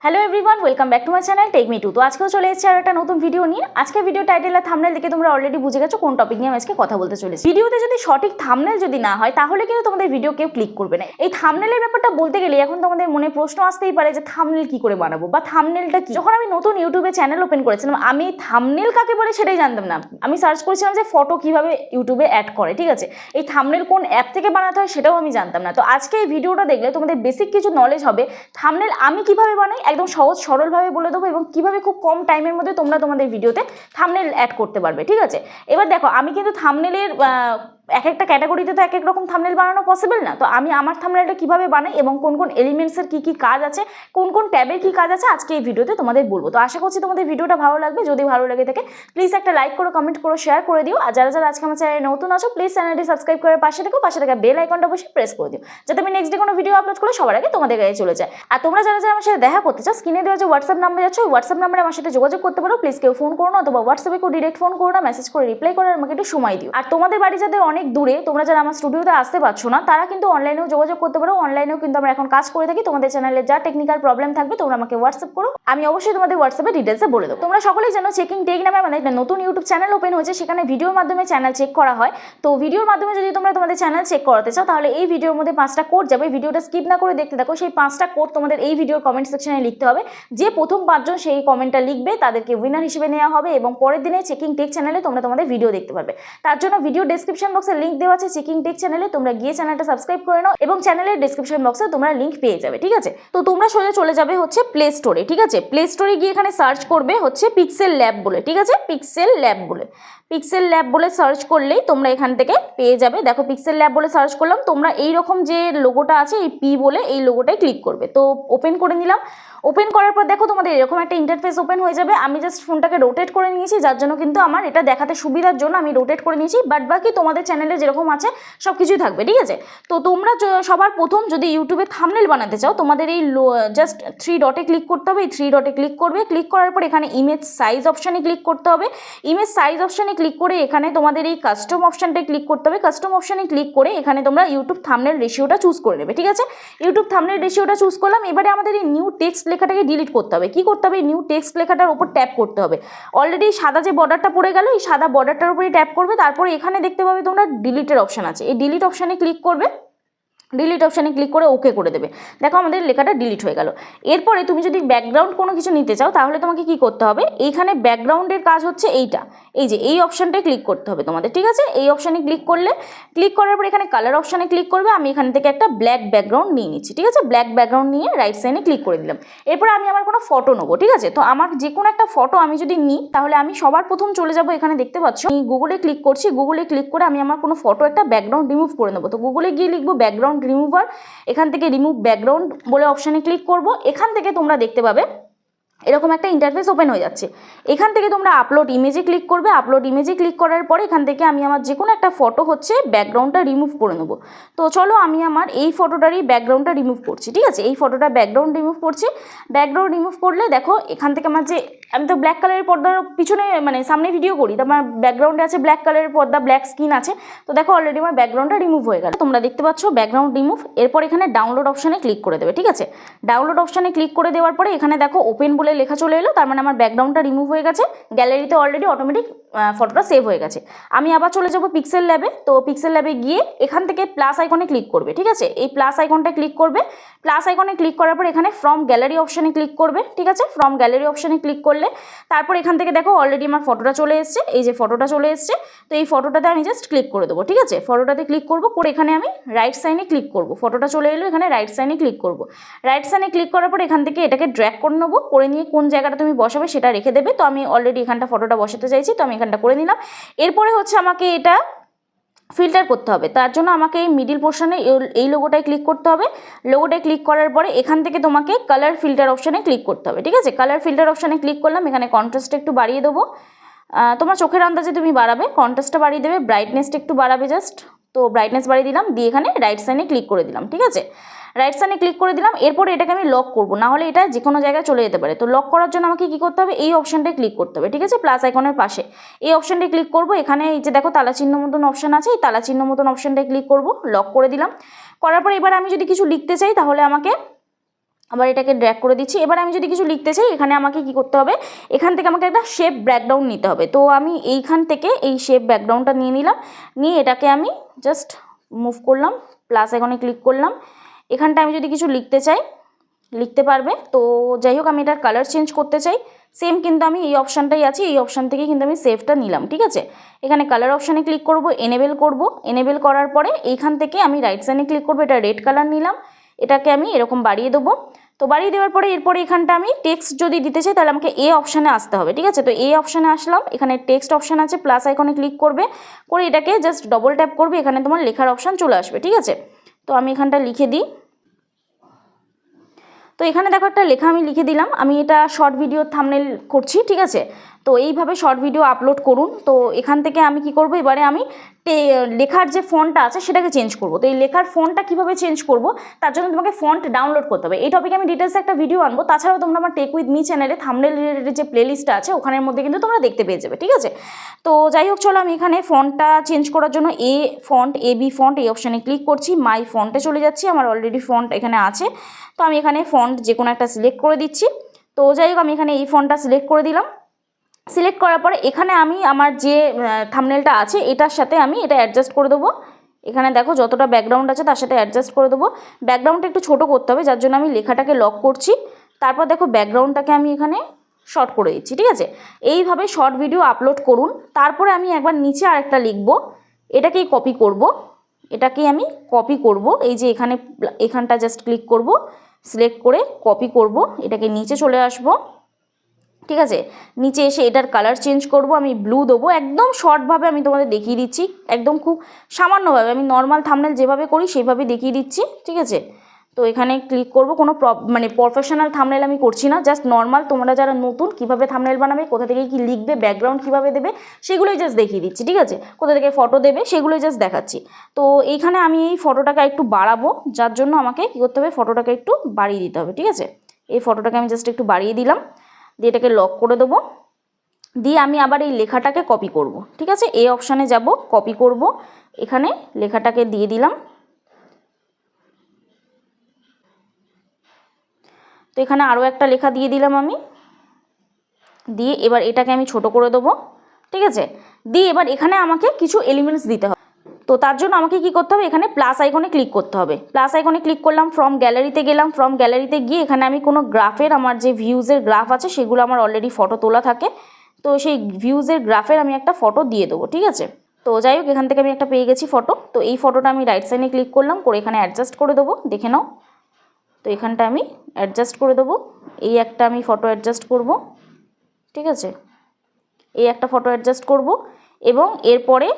Hello everyone, welcome back to my channel take me to. তো আজকেও চলে এসেছি আর একটা নতুন ভিডিও নিয়ে। আজকে ভিডিও টাইটেল আর থাম্বনেল দেখে তোমরা অলরেডি বুঝে গেছো কোন টপিক নিয়ে আমি আজকে কথা বলতে চলেছি। ভিডিওতে যদি সঠিক থাম্বনেল যদি না হয় তাহলে কিন্তু তোমাদের ভিডিও কেউ ক্লিক করবে না। এই থাম্বনেলের ব্যাপারটা বলতে গেলে এখন তোমাদের মনে প্রশ্ন আসতেই পারে যে থাম্বনেল কি করে বানাবো বা থাম্বনেলটা কি। যখন আমি নতুন ইউটিউবে চ্যানেল ওপেন করেছিলাম আমি থাম্বনেল কাকে বলে সেটাই জানতাম না। আমি সার্চ করেছিলাম যে ফটো কিভাবে ইউটিউবে অ্যাড করে, ঠিক আছে, এই থাম্বনেল কোন অ্যাপ থেকে বানাতে হয় সেটাও আমি জানতাম না। তো আজকে এই ভিডিওটা দেখলে তোমাদের বেসিক কিছু নলেজ হবে থাম্বনেল আমি কিভাবে বানাই, একদম সহজ সরল ভাবে বলে দেবো এবং কিভাবে খুব কম টাইমের মধ্যে তোমরা তোমাদের ভিডিওতে থাম্বনেল অ্যাড করতে পারবে, ঠিক আছে। এবার দেখো আমি কিন্তু থাম্বনেলের এক একটা ক্যাটাগরিতে তো এক এক রকম থাম্বনেল বানানো পসিবল না। তো আমি আমার থাম্বনেলটা কিভাবে বানাই এবং কোন কোন এলিমেন্টসের কি কি কাজ আছে, কোন কোন ট্যাবের কি কাজ আছে আজকে এই ভিডিওতে তোমাদের বলবো। তো আশা করছি তোমাদের ভিডিওটা ভালো লাগবে। যদি ভালো লাগে থাকে প্লিজ একটা লাইক করো, কমেন্ট করো, শেয়ার করে দিও। আর যারা যারা আজকে আমার চ্যানেলে নতুন আছো প্লিজ চ্যানেলটি সাবস্ক্রাইব করে পাশে থাকা বেল আইকনটা বসে প্রেস করে দিও, যাতে আমি নেক্সট ডে কোনো ভিডিও আপলোড করে সবার আগে তোমাদের কাছে চলে যায়। আর তোমরা যারা যারা আমার সাথে দেখা করতে চাও স্ক্রিনে দেওয়া যে হোয়াটসঅ্যাপ নাম্বার যাচ্ছে ওই হোয়াটসঅ্যাপ নাম্বারে আমার সাথে যোগাযোগ করতে পারো। প্লিজ কেউ ফোন করো না অথবা হোয়াটসঅ্যাপে কেউ ডিরেক্ট ফোন করো না, মেসেজ করে রিপ্লাই করে আমাকে একটু সময় দিও। আর তোমাদের বাড়ি যাদের অনেক দূরে, তোমরা যারা আমার স্টুডিওতে আসতে পারছো না তারা কিন্তু অনলাইনেও যোগাযোগ করতে পারো। অনলাইনেও কিন্তু আমরা এখন কাজ করে থাকি। তোমাদের চ্যানেলে যা টেকনিক্যাল প্রবলেম থাকবে তোমরা আমাকে হোয়াটসঅ্যাপ করো, আমি অবশ্যই তোমাদের হোয়াটসঅ্যাপে ডিটেলসে বলে দেবো। তোমরা সকলেই জানো চেকিং টেক নামে আমাদের একটা নতুন ইউটিউব চ্যানেল ওপেন হয়েছে, সেখানে ভিডিওর মাধ্যমে চ্যানেল চেক করা হয়। তো ভিডিওর মাধ্যমে যদি তোমরা তোমাদের চ্যানেল চেক করাতে চাও তাহলে এই ভিডিওর মধ্যে 5টা কোড যাবে। ভিডিওটা স্কিপ না করে দেখতে থাকো। সেই 5টা কোড তোমাদের এই ভিডিওর কমেন্ট সেকশনে লিখতে হবে। যে প্রথম 5 জন সেই কমেন্টটা লিখবে তাদেরকে উইনার হিসেবে নেওয়া হবে এবং পরের দিনে চেকিং টেক চ্যানেলে তোমরা তোমাদের ভিডিও দেখতে পারবে। তার জন্য ভিডিও ডেসক্রিপশন বক্সে লিঙ্ক দেওয়া আছে চেকিং টেক চ্যানেলে, তোমরা গিয়ে চ্যানেলটা সাবস্ক্রাইব করে নাও এবং চ্যানেলের ডেসক্রিপশন বক্সে তোমরা লিঙ্ক পেয়ে যাবে, ঠিক আছে। তো তোমরা সোজা চলে যাবে হচ্ছে প্লে স্টোরে, ঠিক আছে। প্লে স্টোরে গিয়ে এখানে সার্চ করবে হচ্ছে পিক্সেল ল্যাব বলে, ঠিক আছে, পিক্সেল ল্যাব বলে সার্চ করলেই তোমরা এখান থেকে পেয়ে যাবে। দেখো পিক্সেল ল্যাব বলে সার্চ করলাম, তোমরা এইরকম যে লোগোটা আছে এই পি বলে এই লোগোটায় ক্লিক করবে। তো ওপেন করে নিলাম। ওপেন করার পর দেখো তোমাদের এরকম একটা ইন্টারফেস ওপেন হয়ে যাবে। আমি জাস্ট ফোনটাকে রোটেট করে নিয়েছি, যার জন্য কিন্তু আমার এটা দেখাতে সুবিধার জন্য আমি রোটেট করে নিয়েছি। বাট বাকি তোমাদের চ্যানেলে যেরকম আছে সব কিছুই থাকবে, ঠিক আছে। তো তোমরা সবার প্রথম যদি ইউটিউবে থাম্বনেল বানাতে চাও তোমাদের এই জাস্ট 3 ডটে ক্লিক করতে হবে। এই 3 ডটে ক্লিক করবে। ক্লিক করার পর এখানে ইমেজ সাইজ অপশানে ক্লিক করতে হবে। ইমেজ সাইজ অপশানে ক্লিক করে এখানে তোমাদের এই কাস্টম অপশানটায় ক্লিক করতে হবে। কাস্টম অপশানে ক্লিক করে এখানে তোমরা ইউটিউব থাম্বনেল রেশিওটা চুজ করে নেবে, ঠিক আছে। ইউটিউব থাম্বনেল রেশিওটা চুজ করলাম। এবারে আমাদের এই নিউ টেক্সট লেখাটাকে ডিলিট করতে হবে। কি করতে হবে? নিউ টেক্সট লেখাটার উপর ট্যাপ করতে হবে। অলরেডি সাদা যে বর্ডারটা পড়ে গেল এই সাদা বর্ডারটার উপরে ট্যাপ করবে। তারপরে এখানে দেখতে পাবে তোমরা ডিলিটের অপশান আছে, এই ডিলিট অপশানে ক্লিক করবে। ডিলিট অপশানে ক্লিক করে ওকে করে দেবে। দেখো আমাদের লেখাটা ডিলিট হয়ে গেল। এরপরে তুমি যদি ব্যাকগ্রাউন্ড কোনো কিছু নিতে চাও তাহলে তোমাকে কি করতে হবে? এইখানে ব্যাকগ্রাউন্ডের কাজ হচ্ছে এইটা, এই যে এই অপশানটায় ক্লিক করতে হবে তোমাদের, ঠিক আছে। এই অপশানে ক্লিক করলে, ক্লিক করার পর এখানে কালার অপশানে ক্লিক করবে। আমি এখান থেকে একটা ব্ল্যাক ব্যাকগ্রাউন্ড নিয়ে নিচ্ছি, ঠিক আছে। ব্ল্যাক ব্যাকগ্রাউন্ড নিয়ে রাইট সাইডে ক্লিক করে দিলাম। এরপরে আমি আমার কোনো ফটো নেবো, ঠিক আছে। তো আমার যে কোনো একটা ফটো আমি যদি নিই তাহলে আমি সবার প্রথম চলে যাব, এখানে দেখতে পাচ্ছ আমি গুগলে ক্লিক করছি। গুগলে ক্লিক করে আমি আমার কোনো ফটো একটা ব্যাকগ্রাউন্ড রিমুভ করে নেবো। তো গুগলে গিয়ে লিখবো ব্যাকগ্রাউন্ড রিমুভার। এখান থেকে রিমুভ ব্যাকগ্রাউন্ড বলে অপশানে ক্লিক করব। এখান থেকে তোমরা দেখতে পাবে এরকম একটা ইন্টারফেস ওপেন হয়ে যাচ্ছে। এখান থেকে তোমরা আপলোড ইমেজে ক্লিক করবে। আপলোড ইমেজে ক্লিক করার পরে এখান থেকে আমি আমার যে কোনো একটা ফটো হচ্ছে ব্যাকগ্রাউন্ডটা রিমুভ করে নেবো। তো চলো আমি আমার এই ফটোটারই ব্যাকগ্রাউন্ডটা রিমুভ করছি, ঠিক আছে। এই ফটোটা ব্যাকগ্রাউন্ড রিমুভ করছি। ব্যাকগ্রাউন্ড রিমুভ করলে দেখো এখান থেকে আমার যে আমি তো ব্ল্যাক কালারের পর্দার পিছনে মানে সামনে ভিডিও করি, তো আমার ব্যাকগ্রাউন্ডে আছে ব্ল্যাক কালারের পর্দা, ব্ল্যাক স্ক্রিন আছে। তো দেখো অলরেডি আমার ব্যাকগ্রাউন্ডটা রিমুভ হয়ে গেল, তোমরা দেখতে পাচ্ছ ব্যাকগ্রাউন্ড রিমুভ। এরপর এখানে ডাউনলোড অপশানে ক্লিক করে দেবে, ঠিক আছে। ডাউনলোড অপশানে ক্লিক করে দেওয়ার পরে এখানে দেখো ওপেন বলে লেখা চলে এলো, তার মানে আমার ব্যাকগ্রাউন্ডটা রিমুভ হয়ে গেছে। গ্যালারিতে অলরেডি অটোমেটিক ফটোটা সেভ হয়ে গেছে। আমি আবার চলে যাব পিক্সেল ল্যাবে। তো পিক্সেল ল্যাবে গিয়ে এখান থেকে প্লাস আইকনে ক্লিক করবে, ঠিক আছে। এই প্লাস আইকনটা ক্লিক করবে। প্লাস আইকনে ক্লিক করার পর এখানে ফ্রম গ্যালারি অপশানে ক্লিক করবে, ঠিক আছে। ফ্রম গ্যালারি অপশানে ক্লিক করলে তারপর এখান থেকে দেখো অলরেডি আমার ফটোটা চলে এসছে, এই যে ফটোটা চলে এসছে। তো এই ফটোটাতে আমি জাস্ট ক্লিক করে দেবো, ঠিক আছে। ফটোটাতে ক্লিক করবো, করে এখানে আমি রাইট সাইডে ক্লিক করবো। ফটোটা চলে এলো, এখানে রাইট সাইডে ক্লিক করবো। রাইট সাইডে ক্লিক করার পর এখান থেকে এটাকে ড্র্যাগ করে নেবো, করে নিয়ে কোন জায়গাটা তুমি বসাবে সেটা রেখে দেবে। তো আমি অলরেডি এখানটা ফটোটা বসাতে চাইছি, তো আমি এখানটা করে নিলাম। এরপরে হচ্ছে আমাকে এটা ফিল্টার করতে হবে। তার জন্য আমাকে এই মিডিল পোর্শনে এই লোগোটায় ক্লিক করতে হবে। লোগোটায় ক্লিক করার পরে এখান থেকে তোমাকে কালার ফিল্টার অপশানে ক্লিক করতে হবে, ঠিক আছে। কালার ফিল্টার অপশানে ক্লিক করলাম। এখানে কন্ট্রাস্টটা একটু বাড়িয়ে দেবো, তোমার চোখের আন্দাজে তুমি বাড়াবে, কন্ট্রাস্টটা বাড়িয়ে দেবে, ব্রাইটনেসটা একটু বাড়াবে জাস্ট। তো ব্রাইটনেস বাড়িয়ে দিলাম, দিয়ে এখানে রাইট সাইডে ক্লিক করে দিলাম, ঠিক আছে। রাইট সাইডে ক্লিক করে দিলাম। এরপরে এটাকে আমি লক করবো, না হলে এটা যে কোনো জায়গায় চলে যেতে পারে। তো লক করার জন্য আমাকে কী করতে হবে? এই অপশানটায় ক্লিক করতে হবে, ঠিক আছে। প্লাস আইকনের পাশে এই অপশানটায় ক্লিক করবো। এখানে এই যে দেখো তালা চিহ্ন মতন অপশান আছে, এই তালা চিহ্ন মতন অপশানটায় ক্লিক করবো, লক করে দিলাম। করার পর এবার আমি যদি কিছু লিখতে চাই তাহলে আমাকে আবার এটাকে ড্র্যাগ করে দিচ্ছি। এবার আমি যদি কিছু লিখতে চাই এখানে আমাকে কি করতে হবে, এখান থেকে আমাকে একটা শেপ ব্যাকগ্রাউন্ড নিতে হবে। তো আমি এইখান থেকে এই শেপ ব্যাকগ্রাউন্ডটা নিয়ে নিলাম, নিয়ে এটাকে আমি জাস্ট মুভ করলাম, প্লাস আইকনে ক্লিক করলাম। এখানটা আমি যদি কিছু লিখতে চাই লিখতে পারবে। তো যাই হোক, আমি এটার কালার চেঞ্জ করতে চাই, সেম কিন্তু আমি এই অপশানটাই আছে, এই অপশান থেকে কিন্তু আমি সেভটা নিলাম। ঠিক আছে, এখানে কালার অপশানে ক্লিক করব, এনেবেল করব। এনেবেল করার পরে এইখান থেকে আমি রাইট সাইডে ক্লিক করব, এটা রেড কালার নিলাম, এটাকে আমি এরকম বাড়িয়ে দেবো। তো বাড়িয়ে দেওয়ার পরে এরপরে এখানটা আমি টেক্সট যদি দিতে চাই তাহলে আমাকে এই অপশানে আসতে হবে। ঠিক আছে, তো এই অপশানে আসলাম, এখানে টেক্সট অপশান আছে, প্লাস আইকনে ক্লিক করবে, করে এটাকে জাস্ট ডবল ট্যাপ করবে, এখানে তোমার লেখার অপশান চলে আসবে। ঠিক আছে, তো আমি এখানটা লিখে দিই। তো এখানে দেখো একটা লেখা আমি লিখে দিলাম, আমি এটা শর্ট ভিডিও থাম্বনেল করছি। ঠিক আছে, তো এইভাবে শর্ট ভিডিও আপলোড করুন। তো এখান থেকে আমি কি করব, এবারে আমি লেখার যে ফন্টটা আছে সেটাকে চেঞ্জ করব। তো এই লেখার ফন্টটা কীভাবে চেঞ্জ করব, তার জন্য তোমাকে ফন্ট ডাউনলোড করতে হবে। এই টপিকে আমি ডিটেলসে একটা ভিডিও আনবো। তাছাড়াও তোমরা আমার টেক উইথ মি চ্যানেলে থাম্বনেল রিলেটেড যে প্লেলিস্টটা আছে ওখানের মধ্যে কিন্তু তোমরা দেখতে পেয়ে যাবে। ঠিক আছে, তো যাই হোক, চলো আমি এখানে ফন্টটা চেঞ্জ করার জন্য এবি ফন্ট এই অপশানে ক্লিক করছি, মাই ফন্টে চলে যাচ্ছি, আমার অলরেডি ফন্ট এখানে আছে। তো আমি এখানে ফন্ট যে কোনো একটা সিলেক্ট করে দিচ্ছি। তো যাই হোক, আমি এখানে এই ফন্টটা সিলেক্ট করে দিলাম। সিলেক্ট করার পরে এখানে আমি আমার যে থাম্বনেলটা আছে এটার সাথে আমি এটা অ্যাডজাস্ট করে দেবো। এখানে দেখো যতটা ব্যাকগ্রাউন্ড আছে তার সাথে অ্যাডজাস্ট করে দেবো। ব্যাকগ্রাউন্ডটা একটু ছোটো করতে হবে, যার জন্য আমি লেখাটাকে লক করছি। তারপর দেখো ব্যাকগ্রাউন্ডটাকে আমি এখানে শর্ট করে দিচ্ছি। ঠিক আছে, এইভাবে শর্ট ভিডিও আপলোড করুন। তারপরে আমি একবার নিচে আরেকটা লিখবো, এটাকেই কপি করব, এটাকেই আমি কপি করব। এই যে এখানটা জাস্ট ক্লিক করব, সিলেক্ট করে কপি করব, এটাকে নিচে চলে আসবো। ঠিক আছে, নিচে এসে এটার কালার চেঞ্জ করব, আমি ব্লু দেবো। একদম শর্টভাবে আমি তোমাদের দেখিয়ে দিচ্ছি, একদম খুব সামান্যভাবে, আমি নর্মাল থাম্বনেল যেভাবে করি সেইভাবে দেখিয়ে দিচ্ছি। ঠিক আছে, তো এখানে ক্লিক করব, কোনো মানে প্রফেশনাল থাম্বনেল আমি করছি না, জাস্ট নর্মাল তোমরা যারা নতুন কীভাবে থাম্বনেল বানাবে, কোথা থেকে কী লিখবে, ব্যাকগ্রাউন্ড কীভাবে দেবে সেগুলোই জাস্ট দেখিয়ে দিচ্ছি। ঠিক আছে, কোথা থেকে ফটো দেবে সেগুলোই জাস্ট দেখাচ্ছি। তো এইখানে আমি এই ফটোটাকে একটু বাড়াবো, যার জন্য আমাকে কী করতে হবে, ফটোটাকে একটু বাড়িয়ে দিতে হবে। ঠিক আছে, এই ফটোটাকে আমি জাস্ট একটু বাড়িয়ে দিলাম, দিয়ে এটাকে লক করে দেবো। দিয়ে আমি আবার এই লেখাটাকে কপি করব। ঠিক আছে, এই অপশানে যাব, কপি করব, এখানে লেখাটাকে দিয়ে দিলাম। তো এখানে আরও একটা লেখা দিয়ে দিলাম আমি, দিয়ে এবার এটাকে আমি ছোট করে দেবো। ঠিক আছে, দিয়ে এবার এখানে আমাকে কিছু এলিমেন্টস দিতে হবে। তো তার জন্য আমাকে কি করতে হবে, এখানে প্লাস আইকনে ক্লিক করতে হবে। প্লাস আইকনে ক্লিক করলাম, ফ্রম গ্যালারিতে গেলাম, ফ্রম গ্যালারিতে গিয়ে এখানে আমি কোনো গ্রাফের, আমার যে ভিউজের গ্রাফ আছে সেগুলো আমার অলরেডি ফটো তোলা থাকে, তো সেই ভিউজের গ্রাফের আমি একটা ফটো দিয়ে দেবো। ঠিক আছে, তো যাই হোক, এখান থেকে আমি একটা পেয়ে গেছি ফটো। তো এই ফটোটা আমি রাইট সাইডে ক্লিক করলাম, করে এখানে অ্যাডজাস্ট করে দেবো, দেখে নাও। তো এখানটা আমি অ্যাডজাস্ট করে দেবো, এই একটা আমি ফটো অ্যাডজাস্ট করব। ঠিক আছে, এই একটা ফটো অ্যাডজাস্ট করব, এবং এরপরে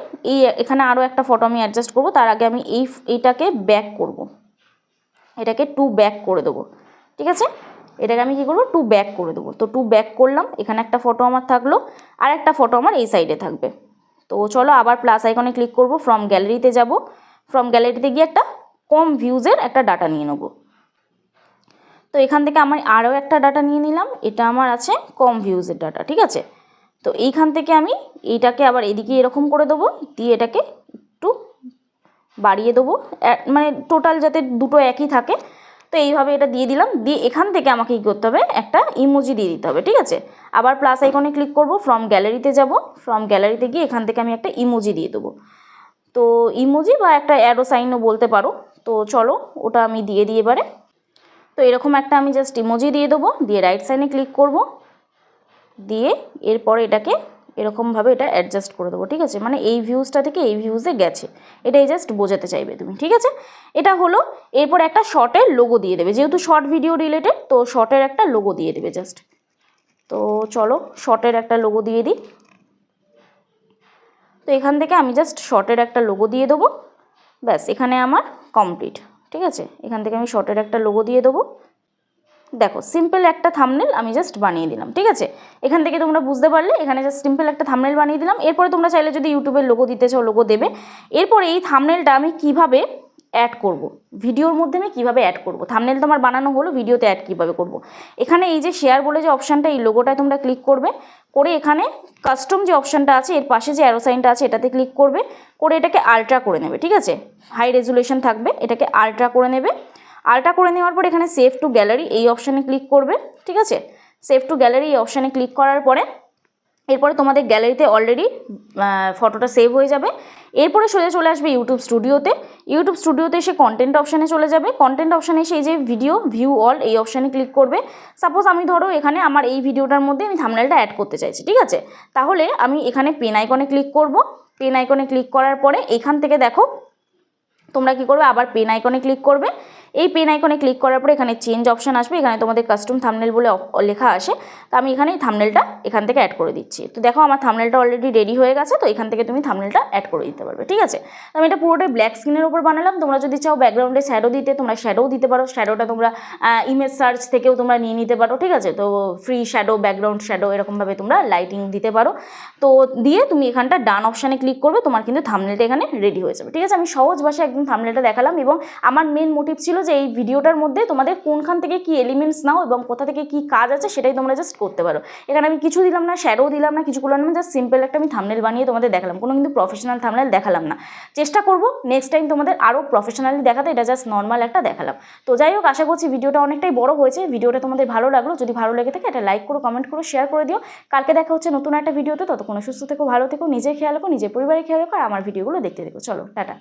এখানে আরও একটা ফটো আমি অ্যাডজাস্ট করব। তার আগে আমি এইটাকে ব্যাক করব, এটাকে টু ব্যাক করে দেবো। ঠিক আছে, এটাকে আমি কী করবো, টু ব্যাক করে দেবো। তো টু ব্যাক করলাম, এখানে একটা ফটো আমার থাকলো, আর একটা ফটো আমার এই সাইডে থাকবে। তো চলো আবার প্লাস আইকনে ক্লিক করব, ফ্রম গ্যালারিতে যাব, ফ্রম গ্যালারিতে গিয়ে একটা কম ভিউজের একটা ডাটা নিয়ে নেব। তো এখান থেকে আমি আরও একটা ডাটা নিয়ে নিলাম, এটা আমার আছে কম ভিউজের ডাটা। ঠিক আছে, তো এইখান থেকে আমি এইটাকে আবার এদিকে এরকম করে দেবো, দিয়ে এটাকে একটু বাড়িয়ে দেবো, মানে টোটাল যাতে দুটো একই থাকে। তো এইভাবে এটা দিয়ে দিলাম, দিয়ে এখান থেকে আমাকে কী করতে হবে, একটা ইমোজি দিয়ে দিতে হবে। ঠিক আছে, আবার প্লাস আইকনে ক্লিক করব, ফ্রম গ্যালারিতে যাব, ফ্রম গ্যালারিতে গিয়ে এখান থেকে আমি একটা ইমোজি দিয়ে দেবো। তো ইমোজি বা একটা অ্যারো সাইনও বলতে পারো। তো চলো ওটা আমি দিয়ে দিই এবারে। তো এরকম একটা আমি জাস্ট ইমোজি দিয়ে দেবো, দিয়ে রাইট সাইডে ক্লিক করব, দিয়ে এরপরে এটাকে এরকমভাবে এটা অ্যাডজাস্ট করে দেবো। ঠিক আছে, মানে এই ভিউজটা থেকে এই ভিউজে গেছে, এটাই জাস্ট বোঝাতে চাইবে তুমি। ঠিক আছে, এটা হলো। এরপর একটা শর্টের লোগো দিয়ে দেবে, যেহেতু শর্ট ভিডিও রিলেটেড, তো শর্টের একটা লোগো দিয়ে দেবে জাস্ট। তো চলো শর্টের একটা লোগো দিয়ে দিই। তো এখান থেকে আমি জাস্ট শর্টের একটা লোগো দিয়ে দেবো, ব্যাস এখানে আমার কমপ্লিট। ঠিক আছে, এখান থেকে আমি শর্টের একটা লোগো দিয়ে দেবো। দেখো সিম্পল একটা থাম্বনেল আমি জাস্ট বানিয়ে দিলাম। ঠিক আছে, এখান থেকে তোমরা বুঝতে পারলে, এখানে জাস্ট সিম্পল একটা থাম্বনেল বানিয়ে দিলাম। এরপরে তোমরা চাইলে যদি ইউটিউবের লোগো দিতে চাও লোগো দেবে। এরপরে এই থাম্বনেলটা আমি কিভাবে অ্যাড করব, ভিডিওর মধ্যে আমি কীভাবে অ্যাড করব, থাম্বনেল তো আমার বানানো হলো, ভিডিওতে অ্যাড কীভাবে করব। এখানে এই যে শেয়ার বলে যে অপশানটা, এই লোগোটায় তোমরা ক্লিক করবে, করে এখানে কাস্টম যে অপশানটা আছে এর পাশে যে অ্যারো সাইনটা আছে এটাতে ক্লিক করবে, করে এটাকে আলট্রা করে নেবে। ঠিক আছে, হাই রেজুলেশন থাকবে, এটাকে আলট্রা করে নেবে। আলটা করে নেওয়ার পর এখানে সেভ টু গ্যালারি এই অপশানে ক্লিক করবে, ঠিক আছে। সেভ টু গ্যালারি এই অপশানে ক্লিক করার পরে এরপরে তোমাদের গ্যালারিতে অলরেডি ফটোটা সেভ হয়ে যাবে। এরপরে সোজা চলে আসবে ইউটিউব স্টুডিওতে। ইউটিউব স্টুডিওতে এসে কন্টেন্ট অপশানে চলে যাবে। কন্টেন্ট অপশানে এসে এই যে ভিডিও ভিউ অল এই অপশানে ক্লিক করবে। সাপোজ আমি ধরো এখানে আমার এই ভিডিওটার মধ্যে আমি থাম্বনেলটা অ্যাড করতে চাইছি, ঠিক আছে। তাহলে আমি এখানে পেন আইকনে ক্লিক করব। পেন আইকনে ক্লিক করার পরে এখান থেকে দেখো তোমরা কি করবে, আবার পেন আইকনে ক্লিক করবে। এই পেন আইকনে ক্লিক করার পরে এখানে চেঞ্জ অপশান আসবে, এখানে তোমাদের কাস্টম থাম্বনেল বলে লেখা আসে। তো আমি এখানে থাম্বনেলটা এখান থেকে অ্যাড করে দিচ্ছি। তো দেখো আমার থাম্বনেলটা অলরেডি রেডি হয়ে গেছে। তো এখান থেকে তুমি থাম্বনেলটা অ্যাড করে দিতে পারবে, ঠিক আছে। তো আমি এটা পুরোটাই ব্ল্যাক স্ক্রিনের উপর বানালাম। তোমরা যদি চাও ব্যাকগ্রাউন্ডে শ্যাডো দিতে, তোমরা শ্যাডোও দিতে পারো। শ্যাডোটা তোমরা ইমেজ সার্চ থেকেও তোমরা নিয়ে নিতে পারো, ঠিক আছে। তো ফ্রি শ্যাডো, ব্যাকগ্রাউন্ড শ্যাডো এরকমভাবে তোমরা লাইটিং দিতে পারো। তো দিয়ে তুমি এখানটা ডান অপশানে ক্লিক করবে, তোমার কিন্তু থাম্বনেলটা এখানে রেডি হয়ে যাবে, ঠিক আছে। আমি সহজ ভাষায় একদম থাম্বনেলটা দেখালাম এবং আমার মেন মোটিভ ছিল যে এই ভিডিওটার মধ্যে তোমাদের কোনখান থেকে কি এলিমেন্টস নাও এবং কোথা থেকে কি কাজ আছে সেটাই তোমরা জাস্ট করতে পারো। এখানে আমি কিছু দিলাম না, শ্যাডো দিলাম না, কিছু করলাম না, জাস্ট সিম্পল একটা আমি থাম্বনেল বানিয়ে তোমাদের দেখালাম, কোনো কিন্তু প্রফেশনাল থাম্বনেল দেখালাম না। চেষ্টা করবো নেক্সট টাইম তোমাদের আরও প্রফেশনালি দেখাতে, এটা জাস্ট নর্মাল একটা দেখালাম। তো যাই হোক, আশা করছি ভিডিওটা অনেকটাই বড় হয়েছে। ভিডিওটা তোমাদের ভালো লাগলো, যদি ভালো লেগে থাকে এটা লাইক করো, কমেন্ট করো, শেয়ার করে দিও। কালকে দেখা হচ্ছে নতুন একটা ভিডিওতে। ততক্ষণ সুস্থ থেকো, ভালো থেকো, নিজের খেয়াল রাখো, নিজের পরিবারের খেয়াল রাখো, আর আমার ভিডিওগুলো দেখতে থেকো। চলো টাটা।